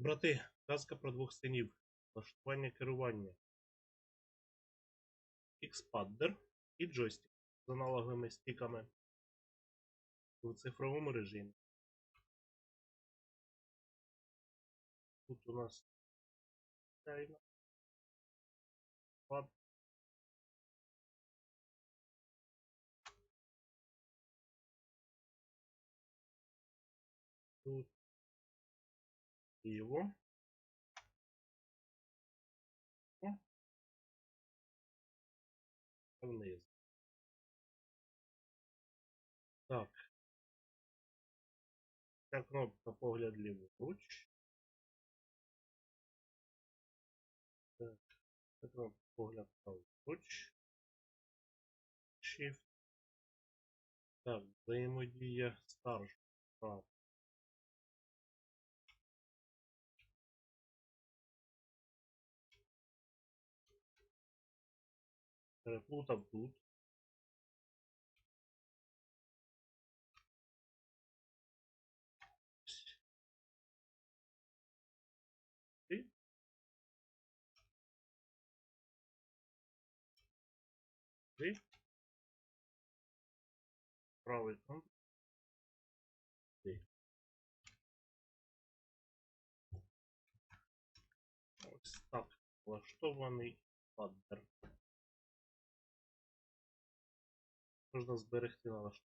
Брати, казка про двох синів. Влаштування керування. X-Padder і джойстик з аналоговими стіками в цифровому режимі. Тут у нас пад. Тут ліво. Вниз. Так. Ця кнопка погляд ліворуч. Так. Ця кнопка погляд праворуч. Shift. Так, взаємодія старш. Так. Переплутав тут. І правий кнопка. Ось так влаштований паддер. Можна зберегти налаштування.